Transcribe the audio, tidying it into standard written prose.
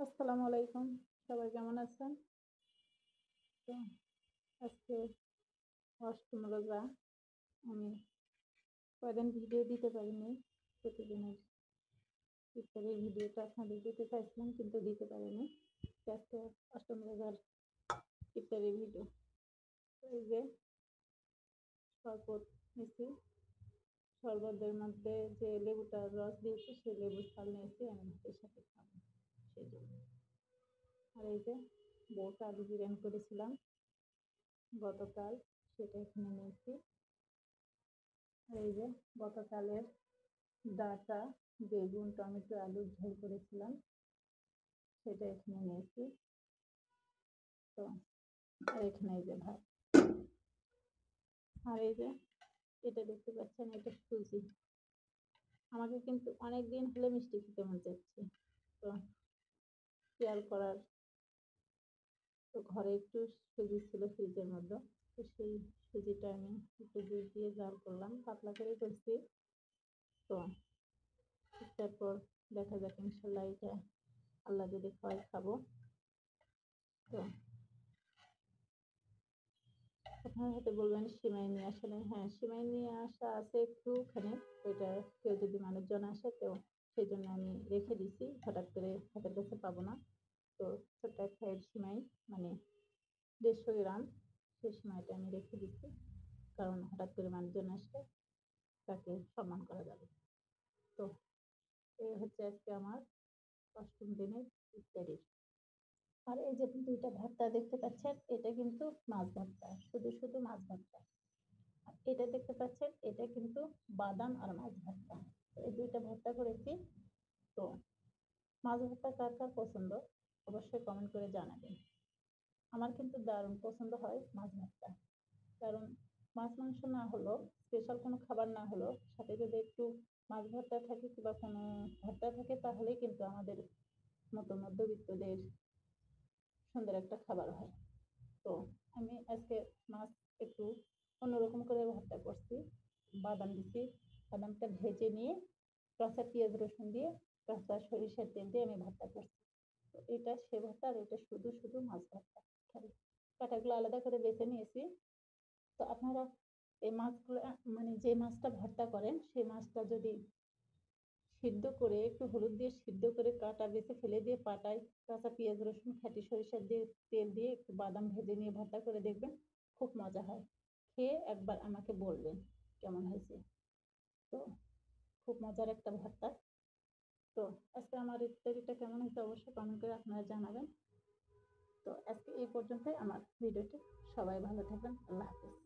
আসসালামু আলাইকুম। সবাই কেমন আছেন? তো আজকে অষ্টম রোজা। আমি কয়দিন ভিডিও দিতে পারিনি। প্রতিদিনের ইফতারের ভিডিওটা আপনাদের দিতে চাইছিলাম কিন্তু দিতে পারিনি। তো আজকে অষ্টম রোজার ইফতারের ভিডিও। এই যে শরবত নিয়েছি। শরবতের মধ্যে যে লেবুটার রস দিয়েছি সেই লেবুর ছাল নিয়েছি আমি ভাতের সাথে খাবো সেজন্য। আর এই যে বউকে আলু বিরিয়ানি করেছিলাম গতকাল, সেটা এখানে নিয়েছি। আর এই যে গতকালের ডাঁটা, বেগুন, টমেটো, আলুর ঝোল করেছিলাম সেটা এখানে নিয়েছি। তো আর এখানে এই যে ভাত। আর এই যে এটা দেখতে পাচ্ছেন, এটা সুজি। আমাকে কিন্তু অনেকদিন হলে মিষ্টি খেতে মন চাচ্ছে। তো শেয়ার করার, তো ঘরে একটু সুজি ছিল ফ্রিজের মধ্যে। তো সেই সুজিটা আমি একটু দুধ দিয়ে জাল করলাম, পাতলা করে করছি। তো তারপর দেখা যাক ইনশাল্লাহ এটা আল্লাহ যদি খাওয়াই খাবো। তো আপনারা হয়তো বলবেন সিমাই নিয়ে আসা নেই। হ্যাঁ, সিমাই নিয়ে আসা আছে একটুখানি। ওইটা কেউ যদি মানুষজন আসে তো সেই জন্য আমি রেখে দিছি, হঠাৎ করে হাতের কাছে পাবো না। তো ছোট্ট একটা সিমাই, মানে 150 গ্রাম, সেই সিমাইটা আমি রেখে দিচ্ছি, কারণ হঠাৎ করে মানুষজন আসলে তাকে সম্মান করা যাবে। তো এই হচ্ছে আজকে আমার অষ্টম দিনের ইফতারির। আর এই যে দুইটা ভর্তা দেখতে পাচ্ছেন, এটা কিন্তু মাছ ভর্তা, শুধু শুধু মাছ ভর্তা। আর এটা দেখতে পাচ্ছেন, এটা কিন্তু বাদাম আর মাছ ভর্তা। এই দুইটা ভর্তা করেছি। তো মাছ ভর্তা কার কার পছন্দ অবশ্যই কমেন্ট করে জানাবেন। আমার কিন্তু দারুণ পছন্দ হয় মাছ ভর্তা। কারণ মাছ মাংস না হলো, স্পেশাল কোনো খাবার না হলো, সাথে যদি একটু মাছ ভর্তা থাকে কিংবা কোনো ভর্তা থাকে, তাহলেই কিন্তু আমাদের মতো মধ্যবিত্তদের সুন্দর একটা খাবার হয়। তো আমি আজকে মাছ একটু অন্যরকম করে ভর্তা করছি। বাদাম দিছি, বাদামটা ভেজে নিয়ে কাঁচা পেঁয়াজ রসুন দিয়ে, কাঁচা সরিষার তেল দিয়ে আমি ভর্তা করছি। তো এটা সে ভর্তা, আর এটা শুধু শুধু মাছ ভর্তা। কাঁটাগুলো আলাদা করে বেছে নিয়েছি। তো আপনারা এই মাছগুলো, মানে যে মাছটা ভর্তা করেন সেই মাছটা যদি সিদ্ধ করে একটু হলুদ দিয়ে সিদ্ধ করে কাঁটা বেছে ফেলে দিয়ে পাটায় কাঁচা পেঁয়াজ রসুন খাঁটি সরিষার দিয়ে তেল দিয়ে একটু বাদাম ভেজে নিয়ে ভর্তা করে দেখবেন, খুব মজা হয়। খেয়ে একবার আমাকে বলবেন কেমন হয়েছে। তো খুব মজার একটা ভর্তা। তো আজকে আমার ইফতারিটা কেমন হয়েছে অবশ্যই কমেন্ট করে আপনারা জানাবেন। তো আজকে এই পর্যন্তই আমার ভিডিওটি। সবাই ভালো থাকবেন। আল্লাহ হাফিজ।